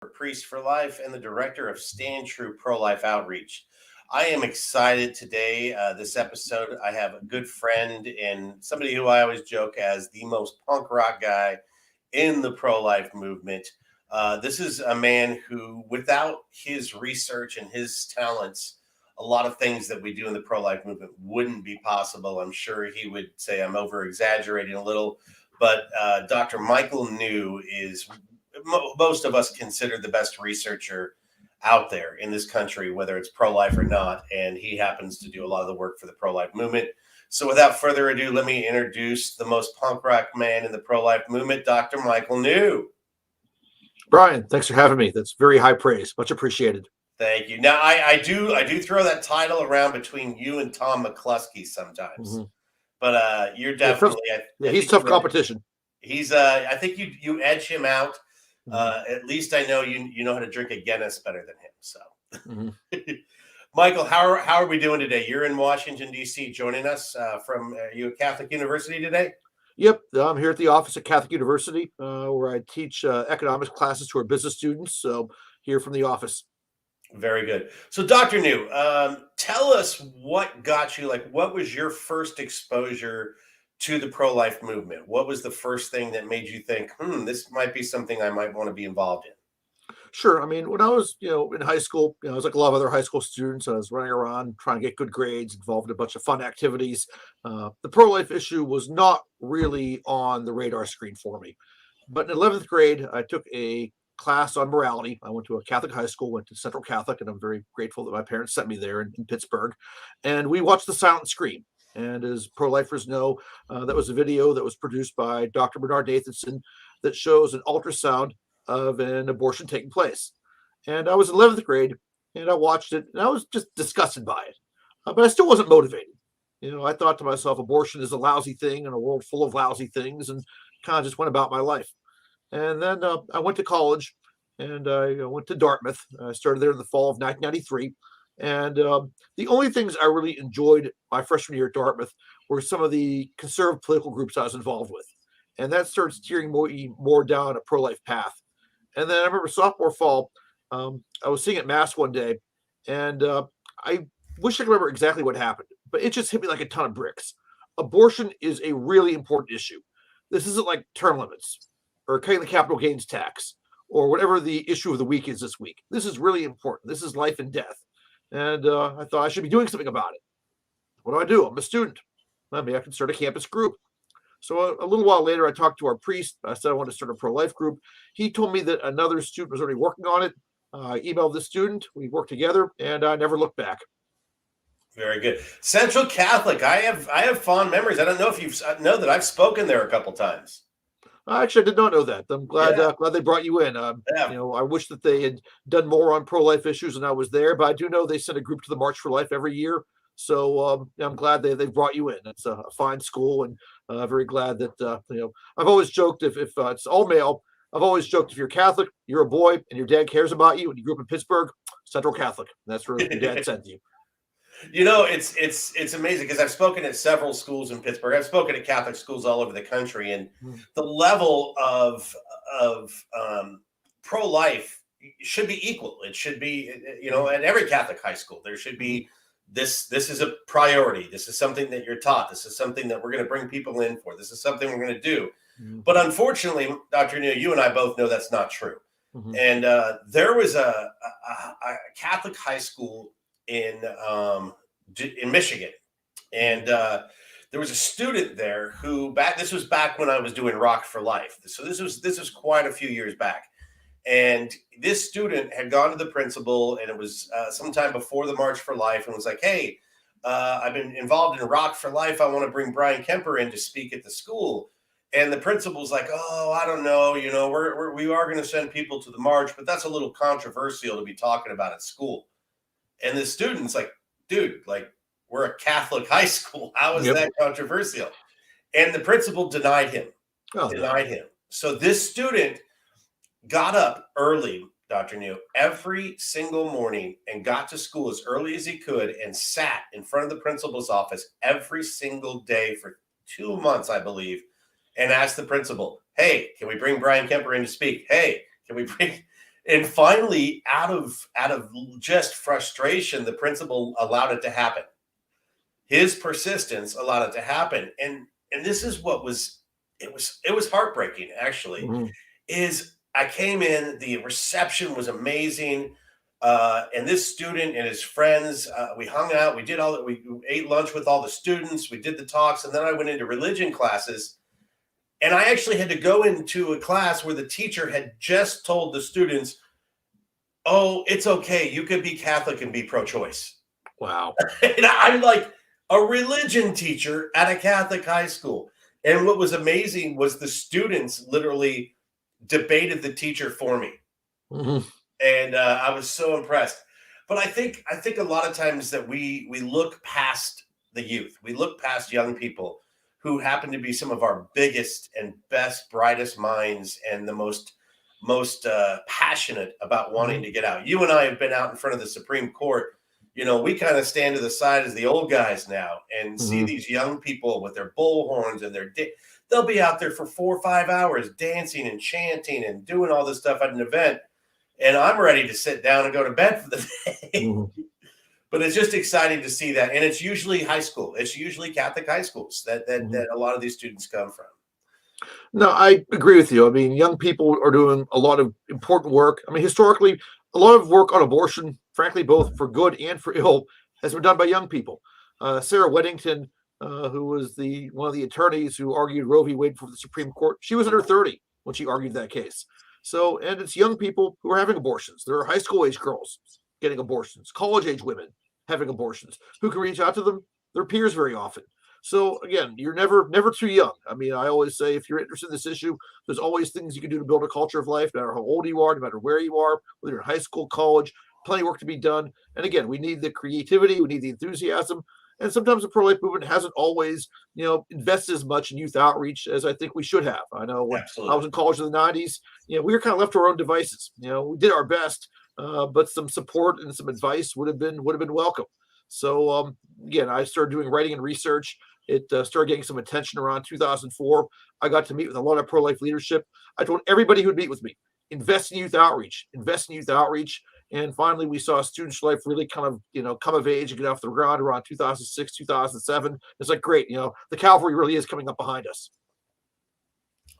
Priest for Life and the director of Stand True Pro Life Outreach. I am excited today. This episode, I have a good friend and somebody who I always joke as the most punk rock guy in the pro life movement. This is a man who, without his research and his talents, a lot of things that we do in the pro life movement wouldn't be possible. I'm sure he would say I'm over exaggerating a little, but Dr. Michael New is most of us consider the best researcher out there in this country, whether it's pro-life or not. And he happens to do a lot of the work for the pro-life movement. So without further ado, let me introduce the most punk rock man in the pro-life movement, Dr. Michael New. Brian, thanks for having me. That's very high praise. Much appreciated. Thank you. Now, I do throw that title around between you and Tom McCluskey sometimes, but you're definitely he's tough competition. He's I think you edge him out. At least I know you know how to drink a Guinness better than him. So, Michael, how are we doing today? You're in Washington, D.C. joining us from you at Catholic University today? Yep, I'm here at the office at Catholic University where I teach economics classes to our business students. So here from the office. Very good. So, Dr. New, tell us what got you, what was your first exposure to the pro-life movement? What was the first thing that made you think, this might be something I might want to be involved in? Sure. I mean, when I was, in high school, I was like a lot of other high school students. I was running around trying to get good grades, involved in a bunch of fun activities. The pro-life issue was not really on the radar screen for me. But in 11th grade, I took a class on morality. I went to a Catholic high school, went to Central Catholic, and I'm very grateful that my parents sent me there in Pittsburgh. And we watched The Silent Scream. And as pro-lifers know, that was a video that was produced by Dr. Bernard Nathanson that shows an ultrasound of an abortion taking place. And I was in 11th grade, and I watched it, and I was just disgusted by it. But I still wasn't motivated. I thought to myself, abortion is a lousy thing in a world full of lousy things, and kind of just went about my life. And then I went to college, and I went to Dartmouth. I started there in the fall of 1993. And the only things I really enjoyed my freshman year at Dartmouth were some of the conservative political groups I was involved with. And that started steering more down a pro-life path. And then I remember sophomore fall, I was sitting at Mass one day, and I wish I could remember exactly what happened, but it just hit me like a ton of bricks. Abortion is a really important issue. This isn't like term limits or cutting the capital gains tax or whatever the issue of the week is this week. This is really important. This is life and death. And I thought I should be doing something about it. What do? I'm a student. Maybe I can start a campus group. So a little while later, I talked to our priest. I said I wanted to start a pro-life group. He told me that another student was already working on it. I emailed the student. We worked together, and I never looked back. Very good. Central Catholic. I have fond memories. I don't know if you know that I've spoken there a couple times. Actually, I did not know that. I'm glad glad they brought you in. I wish that they had done more on pro-life issues and I was there, but I do know they send a group to the March for Life every year. So I'm glad they've brought you in. It's a fine school, and very glad that I've always joked if it's all male. I've always joked if you're Catholic, you're a boy, and your dad cares about you, and you grew up in Pittsburgh, Central Catholic. That's where your dad sent you. It's amazing because I've spoken at several schools in Pittsburgh. I've spoken at Catholic schools all over the country, and the level of pro-life should be equal. It should be, at every Catholic high school, there should be this is a priority. This is something that you're taught. This is something that we're going to bring people in for. This is something we're going to do. But unfortunately, Dr. New, you and I both know that's not true. And there was a Catholic high school in Michigan, and there was a student there who this was back when I was doing Rock for Life. So this was quite a few years back. And this student had gone to the principal, and it was sometime before the March for Life, and was like, hey, I've been involved in Rock for Life. I want to bring Brian Kemper in to speak at the school. And the principal's like, oh, I don't know. We are going to send people to the march, but that's a little controversial to be talking about at school. And the student's like, dude, we're a Catholic high school. How is that controversial? And the principal denied him. So this student got up early, Dr. New, every single morning and got to school as early as he could and sat in front of the principal's office every single day for 2 months, I believe, and asked the principal, hey, can we bring Brian Kemper in to speak? Hey, can we bring... And finally, out of just frustration, the principal allowed it to happen. His persistence allowed it to happen. And this is what was it was heartbreaking actually. Mhm. Is I came in, the reception was amazing. And this student and his friends, we hung out, we did all that, we ate lunch with all the students, we did the talks, and then I went into religion classes. And I actually had to go into a class where the teacher had just told the students, oh, it's okay, you could be Catholic and be pro-choice. Wow. And I'm like, a religion teacher at a Catholic high school. And what was amazing was the students literally debated the teacher for me. Mhm. And I was so impressed. But I think a lot of times that we look past the youth, we look past young people who happen to be some of our biggest and best, brightest minds, and the most passionate about wanting Mhm. to get out. You and I have been out in front of the Supreme Court. We kind of stand to the side as the old guys now and see Mhm. these young people with their bullhorns and they'll be out there for 4 or 5 hours dancing and chanting and doing all this stuff at an event, and I'm ready to sit down and go to bed for the day. Mhm. But it's just exciting to see that, and it's usually high school. It's usually Catholic high schools that that Mhm. that a lot of these students come from. No, I agree with you. I mean, young people are doing a lot of important work. I mean, historically, a lot of work on abortion, frankly, both for good and for ill, has been done by young people. Sarah Weddington, who was the one of the attorneys who argued Roe v. Wade for the Supreme Court, she was under 30 when she argued that case. So, and it's young people who are having abortions. There are high school age girls getting abortions, college age women having abortions. Who can reach out to them? Their peers very often. So again, you're never too young. I mean, I always say if you're interested in this issue, there's always things you can do to build a culture of life, no matter how old you are, no matter where you are, whether you're in high school, college, plenty of work to be done. And again, we need the creativity, we need the enthusiasm. And sometimes the pro-life movement hasn't always, invested as much in youth outreach as I think we should have. I know when I was Absolutely. in college in the 90s, we were kind of left to our own devices. We did our best, but some support and some advice would have been welcome. So again, I started doing writing and research. It started getting some attention around 2004. I got to meet with a lot of pro life leadership. I told everybody who would meet with me, invest in youth outreach, invest in youth outreach. And finally, we saw Students for Life really kind of, come of age and get off the ground around 2006, 2007. It's like, great, the cavalry really is coming up behind us.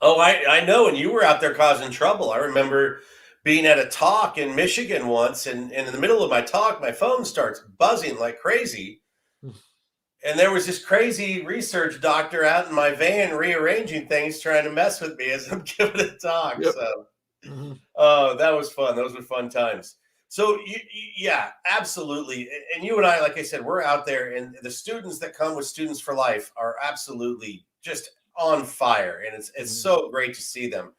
Oh, I know. And you were out there causing trouble. I remember being at a talk in Michigan once, and in the middle of my talk, my phone starts buzzing like crazy. And there was this crazy research doctor out in my van rearranging things, trying to mess with me as I'm giving a talk. Yep. So, Hmm. oh, that was fun. Those were fun times. So, yeah, absolutely. And you and I, like I said, we're out there, and the students that come with Students for Life are absolutely just on fire, and it's Hmm. so great to see them.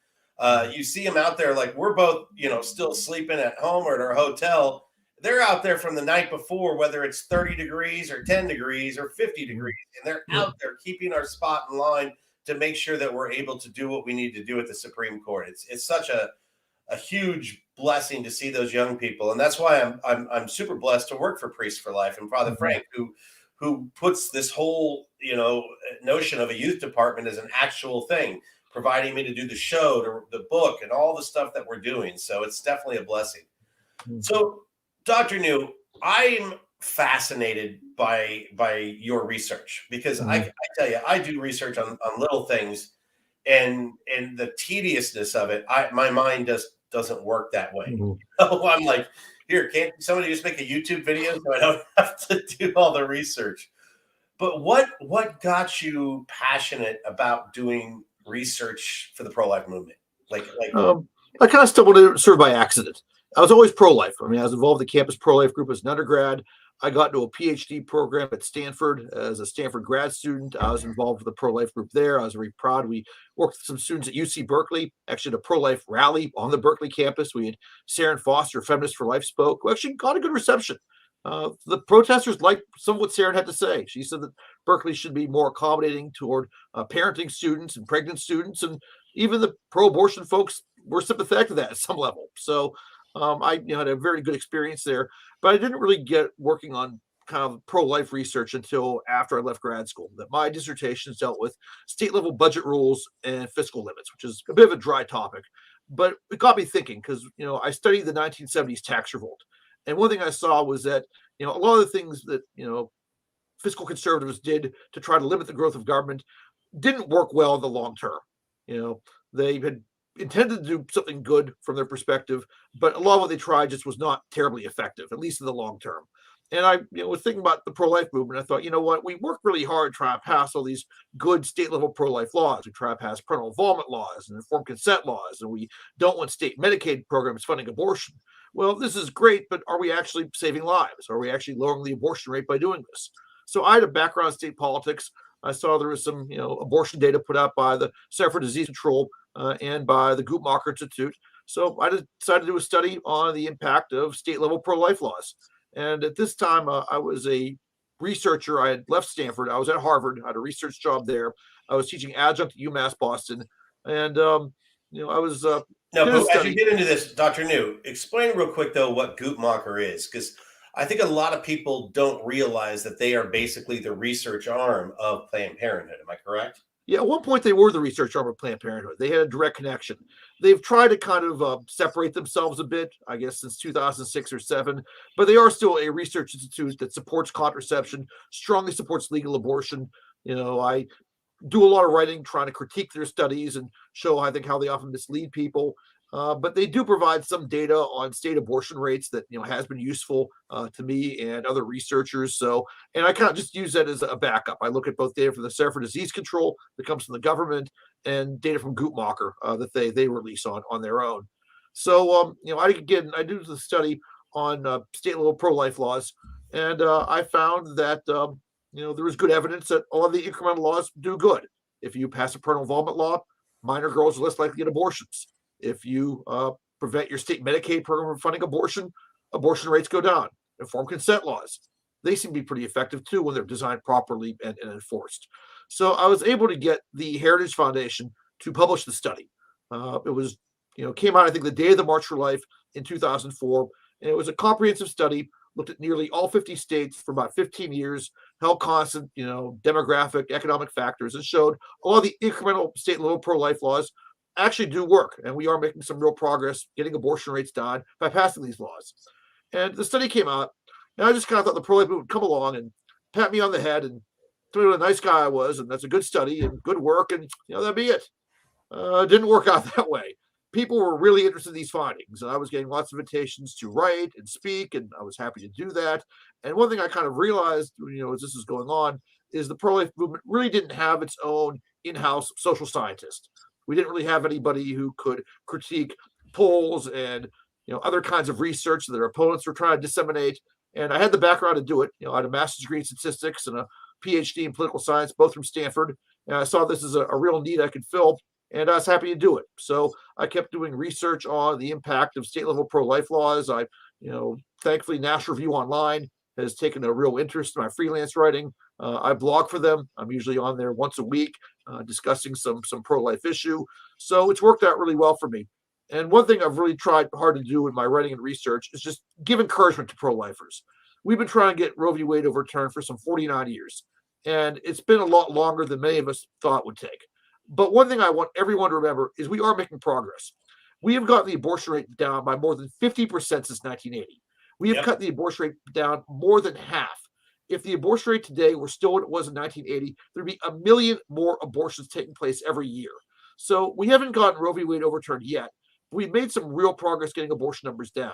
You see them out there, like we're both, still sleeping at home or at our hotel. They're out there from the night before, whether it's 30 degrees or 10 degrees or 50 Hmm. degrees, and they're Yep. out there keeping our spot in line to make sure that we're able to do what we need to do at the Supreme Court. It's such a huge blessing to see those young people, and that's why I'm super blessed to work for Priests for Life and Father Hmm. Frank, who puts this whole notion of a youth department as an actual thing, providing me to do the show, the book, and all the stuff that we're doing. So it's definitely a blessing. So, Dr. New, I'm fascinated by your research because I, Hmm. I tell you, I do research on little things, and the tediousness of it, my mind just doesn't work that way. Hmm. So I'm like, here, can't somebody just make a YouTube video so I don't have to do all the research? But what got you passionate about doing research for the pro life movement? Like Um, I kind of stumbled into it sort of by accident. I was always pro-life. I mean, I was involved in the campus pro-life group as an undergrad. I got into a PhD program at Stanford as a Stanford grad student. I was involved with the pro-life group there. I was very proud. We worked with some students at UC Berkeley, actually at a pro-life rally on the Berkeley campus. We had Sharon Foster, Feminist for Life, spoke, who actually got a good reception. The protesters liked some of what Sharon had to say. She said that Berkeley should be more accommodating toward parenting students and pregnant students, and even the pro-abortion folks were sympathetic to that at some level. So I had a very good experience there, but I didn't really get working on kind of pro-life research until after I left grad school. That my dissertations dealt with state level budget rules and fiscal limits, which is a bit of a dry topic. But it got me thinking because, I studied the 1970s tax revolt. And one thing I saw was that, a lot of the things that, fiscal conservatives did to try to limit the growth of government didn't work well in the long term. They had intended to do something good from their perspective, but a lot of what they tried just was not terribly effective, at least in the long term. And I, was thinking about the pro-life movement. I thought, you know what, we work really hard trying to pass all these good state level pro-life laws. We try to pass parental involvement laws and informed consent laws, and we don't want state Medicaid programs funding abortion. Well, this is great, but are we actually saving lives? Are we actually lowering the abortion rate by doing this? So I had a background in state politics. I saw there was some, abortion data put out by the Center for Disease Control and by the Guttmacher Institute. So I decided to do a study on the impact of state level pro-life laws. And at this time, I was a researcher. I had left Stanford. I was at Harvard. I had a research job there. I was teaching adjunct at UMass Boston. And, I was No, doing a but as you study. get into this, Dr. New, explain real quick though what Guttmacher is, because I think a lot of people don't realize that they are basically the research arm of Planned Parenthood. Am I correct? Yeah, at one point they were the research arm of Planned Parenthood. They had a direct connection. They've tried to kind of separate themselves a bit, I guess, since 2006 or seven, but they are still a research institute that supports contraception, strongly supports legal abortion. I do a lot of writing trying to critique their studies and show, I think, how they often mislead people. But they do provide some data on state abortion rates that has been useful to me and other researchers. So, and I kind of just use that as a backup. I look at both data from the Center for Disease Control that comes from the government and data from Guttmacher that they release on their own. So, I do the study on state level pro life laws, and I found that there was good evidence that all of the incremental laws do good. If you pass a parental involvement law, minor girls are less likely to get abortions. If you prevent your state Medicaid program from funding abortion, abortion rates go down. Informed consent laws, they seem to be pretty effective too when they're designed properly and enforced. So I was able to get the Heritage Foundation to publish the study. It was, came out, I think, the day of the March for Life in 2004. And it was a comprehensive study, looked at nearly all 50 states for about 15 years, held constant, demographic, economic factors, and showed a lot of the incremental state level pro-life laws actually do work. And we are making some real progress getting abortion rates down by passing these laws. And the study came out, and I just kind of thought the pro-life movement would come along and pat me on the head and tell me what a nice guy I was, and that's a good study and good work, and that'd be it. It didn't work out that way. People were really interested in these findings, and I was getting lots of invitations to write and speak, and I was happy to do that. And one thing I kind of realized, as this was going on, is the pro-life movement really didn't have its own in-house social scientist. We didn't really have anybody who could critique polls and other kinds of research that their opponents were trying to disseminate. And I had the background to do it. I had a master's degree in statistics and a PhD in political science, both from Stanford. And I saw this as a real need I could fill, and I was happy to do it. So I kept doing research on the impact of state level pro-life laws. Thankfully, National Review Online has taken a real interest in my freelance writing. I blog for them. I'm usually on there once a week discussing some pro-life issue. So it's worked out really well for me. And one thing I've really tried hard to do in my writing and research is just give encouragement to pro-lifers. We've been trying to get Roe v. Wade overturned for some 49 years, and it's been a lot longer than many of us thought it would take. But one thing I want everyone to remember is we are making progress. We have gotten the abortion rate down by more than 50% since 1980. We have cut the abortion rate down more than half. If the abortion rate today were still what it was in 1980, there'd be 1 million more abortions taking place every year. So we haven't gotten Roe v. Wade overturned yet. We've made some real progress getting abortion numbers down.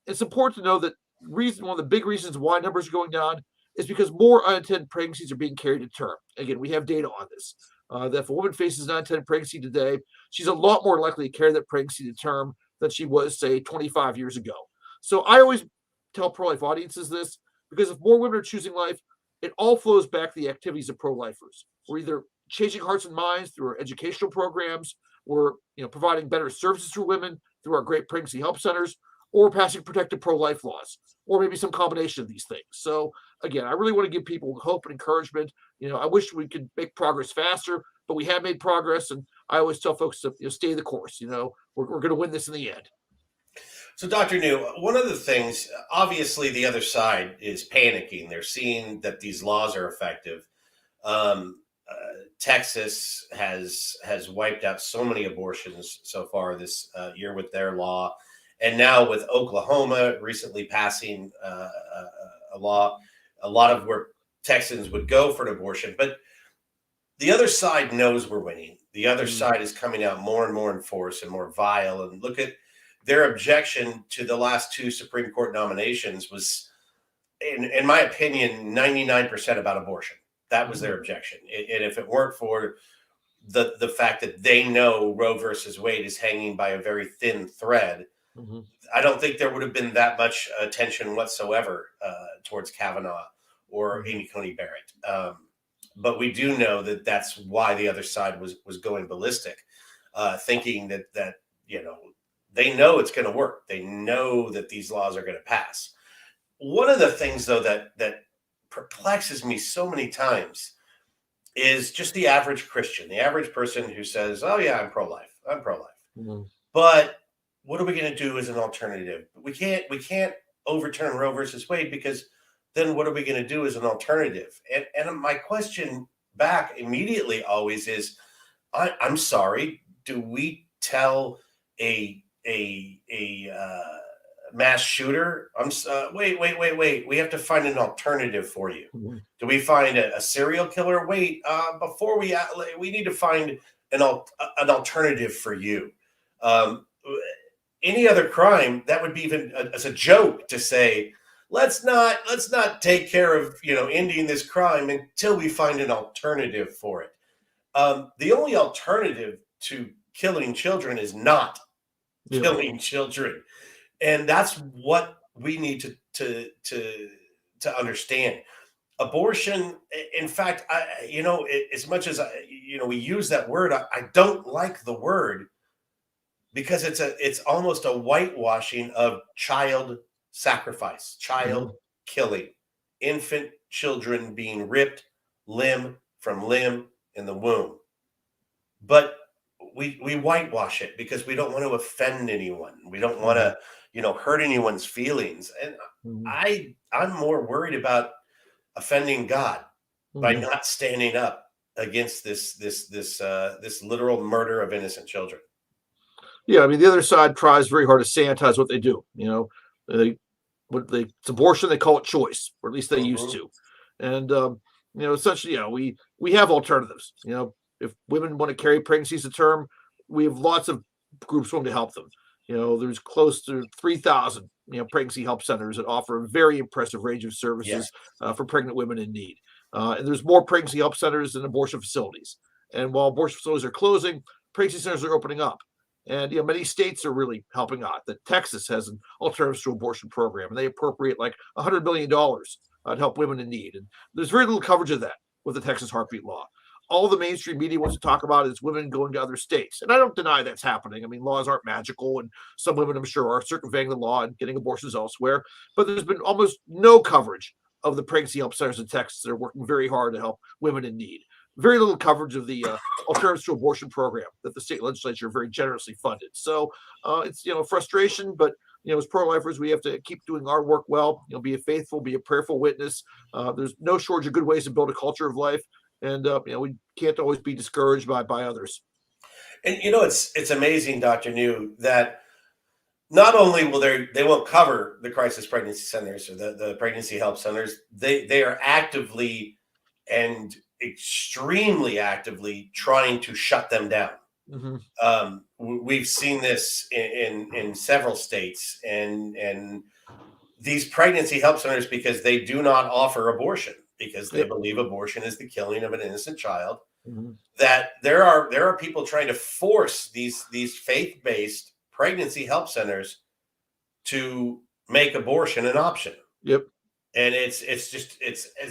It's important to know that one of the big reasons why numbers are going down is because more unintended pregnancies are being carried to term. Again, we have data on this. That if a woman faces an unintended pregnancy today, she's a lot more likely to carry that pregnancy to term than she was, say, 25 years ago. So I always tell pro-life audiences this, because if more women are choosing life, it all flows back to the activities of pro-lifers. We're either changing hearts and minds through our educational programs, we're providing better services for women through our great pregnancy help centers, or passing protective pro-life laws, or maybe some combination of these things. So again, I really want to give people hope and encouragement. I wish we could make progress faster, but we have made progress. And I always tell folks to stay the course. We're going to win this in the end. So, Dr. New, one of the things, obviously, the other side is panicking. They're seeing that these laws are effective. Texas has wiped out so many abortions so far this year with their law, and now with Oklahoma recently passing a law, a lot of where Texans would go for an abortion. But the other side knows we're winning. The other Mhm. side is coming out more and more in force and more vile. And look at their objection to the last two Supreme Court nominations was, in my opinion, 99% about abortion. That was Mhm. their objection. And if it weren't for the fact that they know Roe versus Wade is hanging by a very thin thread, Mhm. I don't think there would have been that much attention whatsoever towards Kavanaugh or Mhm. Amy Coney Barrett. But we do know that that's why the other side was going ballistic, thinking that they know it's going to work. They know that these laws are going to pass. One of the things, though, that perplexes me so many times is just the average Christian, the average person who says, "Oh yeah, I'm pro-life. I'm pro-life." Mhm. But what are we going to do as an alternative? We can't overturn Roe versus Wade, because then what are we going to do as an alternative? And my question back immediately always is, I'm sorry. Do we tell a mass shooter, wait? We have to find an alternative for you. Mhm. Do we find a serial killer? Wait, before we need to find an alternative for you. Um, any other crime that would be even as a joke to say, let's not take care of ending this crime until we find an alternative for it. The only alternative to killing children is not Yep. killing children, and that's what we need to understand. Abortion, in fact, as much as we use that word, I don't like the word, because it's almost a whitewashing of child sacrifice, child Mhm. killing, infant children being ripped limb from limb in the womb. But we whitewash it because we don't want to offend anyone. We don't want Mhm. to, hurt anyone's feelings. And Mhm. I'm more worried about offending God by Mhm. not standing up against this literal murder of innocent children. Yeah, I mean, the other side tries very hard to sanitize what they do. They it's abortion, they call it choice, or at least they used Mhm. to. And essentially, we have alternatives. If women want to carry pregnancies to term, we have lots of groups willing to help them. There's close to 3,000 pregnancy help centers that offer a very impressive range of Yes. services for pregnant women in need. And there's more pregnancy help centers than abortion facilities. And while abortion facilities are closing, pregnancy centers are opening up. And many states are really helping out. That Texas has an alternatives to abortion program, and they appropriate like $100 million to help women in need. And there's very little coverage of that with the Texas heartbeat law. All the mainstream media wants to talk about is women going to other states, and I don't deny that's happening. I mean, laws aren't magical, and some women, I'm sure, are circumventing the law and getting abortions elsewhere. But there's been almost no coverage of the pregnancy help centers in Texas that are working very hard to help women in need. Very little coverage of the alternatives to abortion program that the state legislature very generously funded. So it's frustration, but as pro-lifers, we have to keep doing our work well. Be a faithful, be a prayerful witness. There's no shortage of good ways to build a culture of life, and we can't always be discouraged by others. And it's amazing, Dr. New, that not only will they won't cover the crisis pregnancy centers or the pregnancy help centers, they are actively and extremely actively trying to shut them down. Hmm. We've seen this in several states, and these pregnancy help centers, because they do not offer abortion, because they Yep. believe abortion is the killing of an innocent child. Hmm. That there are people trying to force these faith-based pregnancy help centers to make abortion an option, Yep. and it's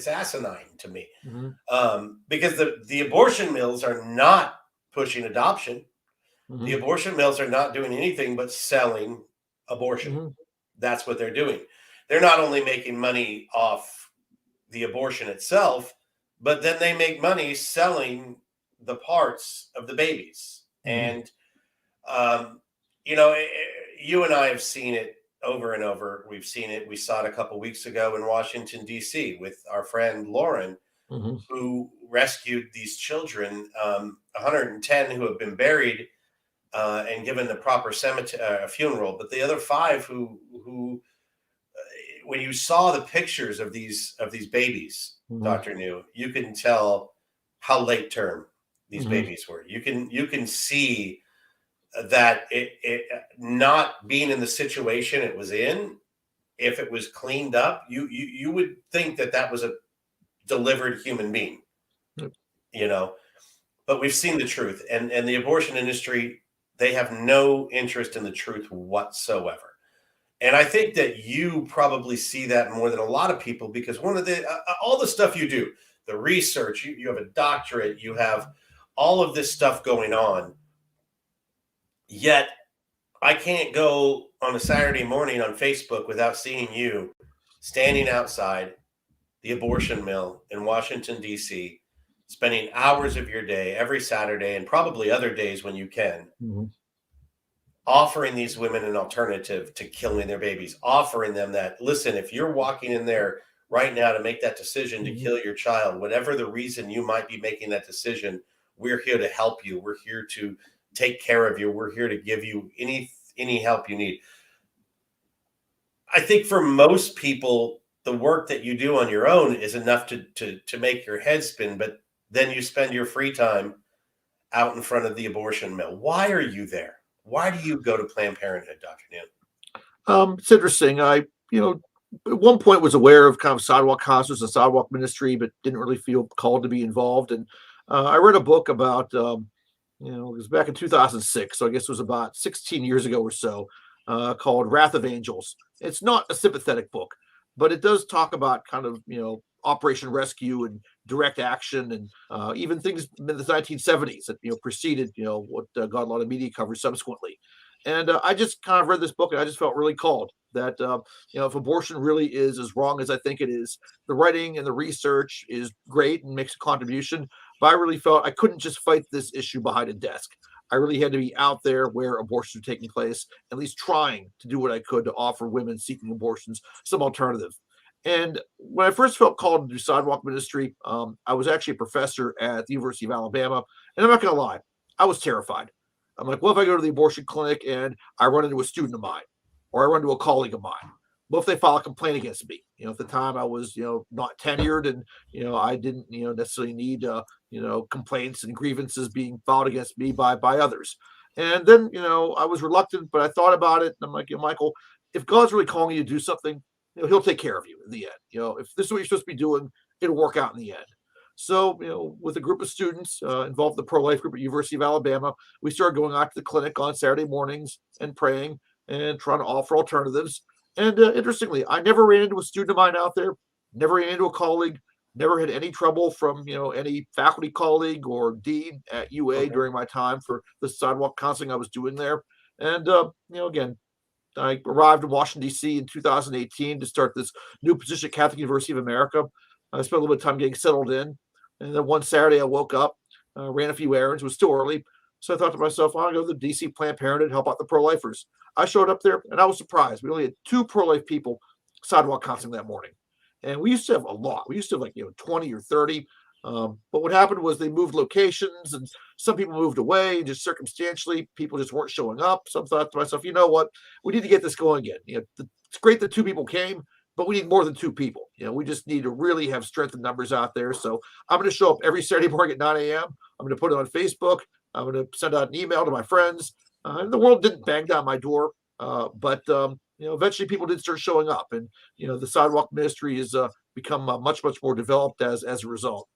asinine to me, Hmm. because the abortion mills are not pushing adoption. The Hmm. abortion mills are not doing anything but selling abortion. Hmm. That's what they're doing. They're not only making money off the abortion itself, but then they make money selling the parts of the babies. Hmm. And um, you know, you and I have seen it over and over. We've seen it. We saw it a couple weeks ago in Washington D.C. with our friend Lauren. Hmm. who rescued these children, 110 who have been buried and given the proper cemetery funeral, but the other five who when you saw the pictures of these babies, Hmm. Dr. New, you can tell how late term these Hmm. babies were. You can see that it not being in the situation it was in, if it was cleaned up, you would think that that was a delivered human being, Yep. you know. But we've seen the truth, and the abortion industry, they have no interest in the truth whatsoever. And I think that you probably see that more than a lot of people, because one of the all the stuff you do, the research, you have a doctorate, you have all of this stuff going on. Yet I can't go on a Saturday morning on Facebook without seeing you standing outside the abortion mill in Washington, D.C., spending hours of your day every Saturday and probably other days when you can, Hmm. offering these women an alternative to killing their babies, offering them that, listen, if you're walking in there right now to make that decision to Hmm. kill your child, whatever the reason you might be making that decision, we're here to help you. We're here to take care of you. We're here to give you any help you need. I think for most people, the work that you do on your own is enough to make your head spin, but then you spend your free time out in front of the abortion mill. Why are you there? Why do you go to Planned Parenthood, Dr. Neal? It's interesting. At one point was aware of kind of sidewalk concerts and sidewalk ministry, but didn't really feel called to be involved. And I read a book about, it was back in 2006, so I guess it was about 16 years ago or so, called Wrath of Angels. It's not a sympathetic book, but it does talk about kind of, Operation Rescue and direct action, and even things in the 1970s that preceded what got a lot of media coverage subsequently. And I just kind of read this book, and I just felt really called that if abortion really is as wrong as I think it is, the writing and the research is great and makes a contribution. But I really felt I couldn't just fight this issue behind a desk. I really had to be out there where abortions are taking place, at least trying to do what I could to offer women seeking abortions some alternative. And when I first felt called to do sidewalk ministry, I was actually a professor at the University of Alabama. And I'm not going to lie, I was terrified. I'm like, what if I go to the abortion clinic and I run into a student of mine, or I run into a colleague of mine? What if they file a complaint against me? At the time I was, not tenured, and I didn't, necessarily need, complaints and grievances being filed against me by others. And then, I was reluctant, but I thought about it, and I'm like, Michael, if God's really calling you to do something, He'll take care of you in the end. If this is what you're supposed to be doing, it'll work out in the end. So, with a group of students involved in the pro-life group at University of Alabama, we started going out to the clinic on Saturday mornings and praying and trying to offer alternatives. And interestingly, I never ran into a student of mine out there, never ran into a colleague, never had any trouble from any faculty colleague or dean at UA Okay. during my time for the sidewalk counseling I was doing there. And again, I arrived in Washington D.C. in 2018 to start this new position at Catholic University of America. I spent a little bit of time getting settled in, and then one Saturday I woke up, ran a few errands. It was still early, so I thought to myself, I'll go to the D.C. Planned Parenthood, help out the pro-lifers. I showed up there, and I was surprised. We only had two pro-life people sidewalk counseling that morning, and we used to have a lot. We used to have 20 or 30. But what happened was they moved locations, and some people moved away. Just circumstantially, people just weren't showing up. So I thought to myself, you know what? We need to get this going again. It's great that two people came, but we need more than two people. We just need to really have strength in numbers out there. So I'm going to show up every Saturday morning at 9 a.m. I'm going to put it on Facebook. I'm going to send out an email to my friends. And the world didn't bang down my door, but eventually people did start showing up, and the sidewalk ministry has become much more developed as a result.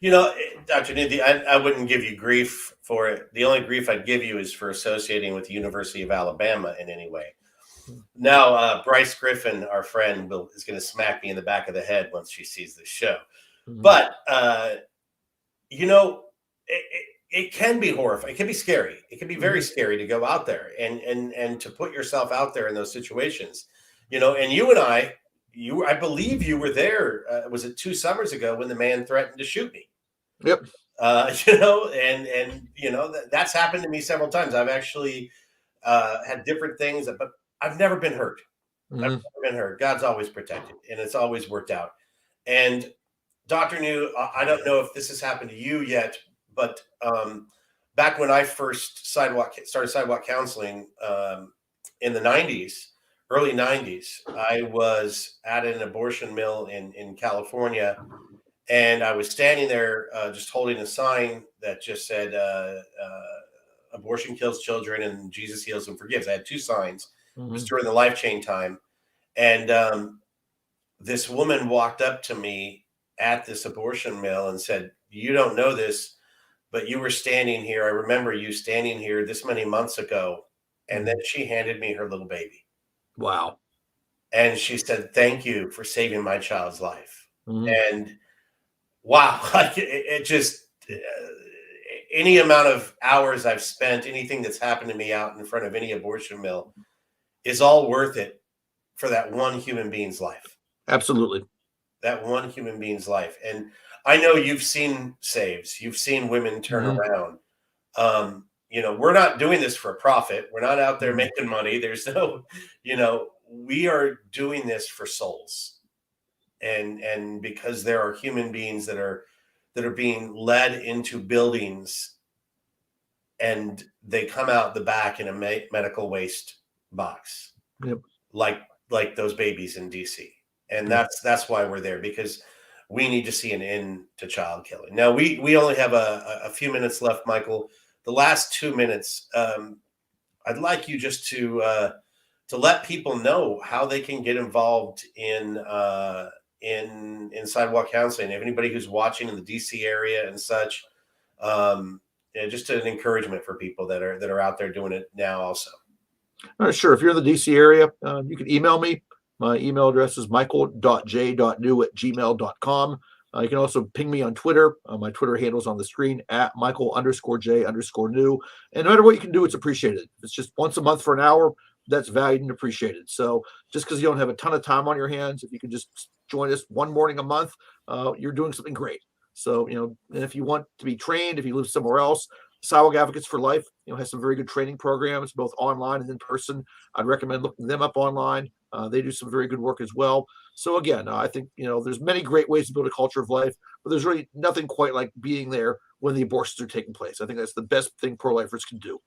Dr. Nidhi, I wouldn't give you grief for it. The only grief I'd give you is for associating with the University of Alabama in any way. Now, Bryce Griffin, our friend, is going to smack me in the back of the head once she sees this show. Mhm. But, it can be horrifying. It can be scary. It can be very Mhm. scary to go out there and to put yourself out there in those situations. And you and I believe you were there. Was it 2 summers ago when the man threatened to shoot me? Yep. That's happened to me several times. I've actually had different things, but I've never been hurt. I've Mhm. never been hurt. God's always protected, and it's always worked out. And Dr. New, I don't know if this has happened to you yet, but back when I first started sidewalk counseling in the 90s, early 90s, I was at an abortion mill in California, and I was standing there just holding a sign that just said, abortion kills children and Jesus heals and forgives. I had two signs. It was Mhm. during the life chain time. And this woman walked up to me at this abortion mill and said, "You don't know this, but you were standing here. I remember you standing here this many months ago." And then Mhm. she handed me her little baby. Wow. And she said, "Thank you for saving my child's life." Mhm. And wow, like it just, any amount of hours I've spent, anything that's happened to me out in front of any abortion mill is all worth it for that one human being's life. Absolutely. That one human being's life. And I know you've seen saves, you've seen women turn Mhm. around. We're not doing this for profit. We're not out there Mhm. making money. There's no, we are doing this for souls. And because there are human beings that are being led into buildings and they come out the back in a medical waste box, Yep. like those babies in DC. And Yep. that's why we're there, because we need to see an end to child killing. Now we only have a few minutes left, Michael. The last 2 minutes, I'd like you just to let people know how they can get involved in sidewalk counseling. If anybody who's watching in the DC area and such, just an encouragement for people that are out there doing it now also. Sure. If you're in the DC area, you can email me. My email address is michael.j.new@gmail.com. You can also ping me on Twitter. My Twitter handle is on the screen at Michael_J_new. And no matter what you can do, it's appreciated. If it's just once a month for an hour, that's valued and appreciated. So just because you don't have a ton of time on your hands, if you can just join us one morning a month, you're doing something great. So, and if you want to be trained, if you live somewhere else, Sidewalk Advocates for Life, has some very good training programs, both online and in person. I'd recommend looking them up online. They do some very good work as well. So again, I think there's many great ways to build a culture of life, but there's really nothing quite like being there when the abortions are taking place. I think that's the best thing pro-lifers can do.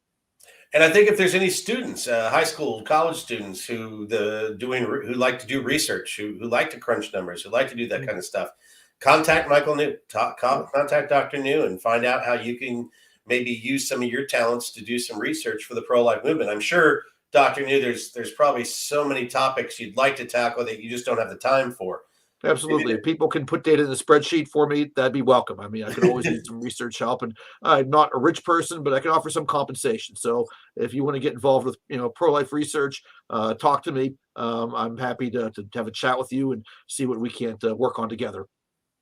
And I think if there's any students, high school, college students who like to do research, who like to crunch numbers, who like to do that Mm. kind of stuff, contact Michael New, Yeah, contact Dr. New, and find out how you can maybe use some of your talents to do some research for the pro-life movement. I'm sure, Dr. New, there's probably so many topics you'd like to tackle that you just don't have the time for. Maybe absolutely. If people can put data in the spreadsheet for me, that'd be welcome. I mean, I could always use some research help, and I'm not a rich person, but I can offer some compensation. So if you want to get involved with pro-life research, talk to me. I'm happy to have a chat with you and see what we can't work on together.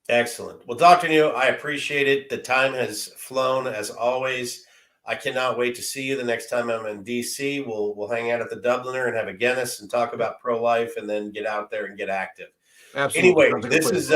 Excellent. Well, Dr. New, I appreciate it. The time has flown as always. I cannot wait to see you the next time I'm in DC. We'll hang out at the Dubliner and have a Guinness and talk Yep, about pro life, and then get out there and get active. absolutely. Anyway, Sounds like a this plan. is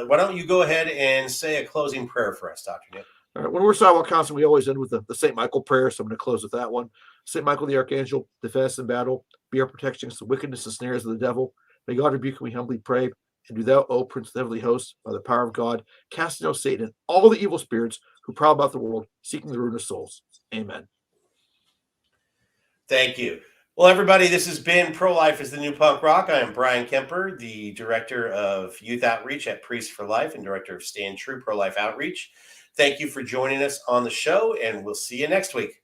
why don't you go ahead and say a closing prayer for us, Dr. New? All right, when we're sidewalk counseling, we always end with the St. Michael prayer. So I'm going to close with that one. St. Michael the Archangel, defend us in battle, be our protection against the wickedness and snares of the devil. May God rebuke and we humbly pray. And do thou, O Prince of the heavenly hosts, by the power of God, cast out Satan and all the evil spirits who prowl about the world, seeking the ruin of souls. Amen. Thank you. Well, everybody, this has been Pro Life is the New Punk Rock. I am Brian Kemper, the Director of Youth Outreach at Priests for Life and Director of Stand True Pro Life Outreach. Thank you for joining us on the show, and we'll see you next week.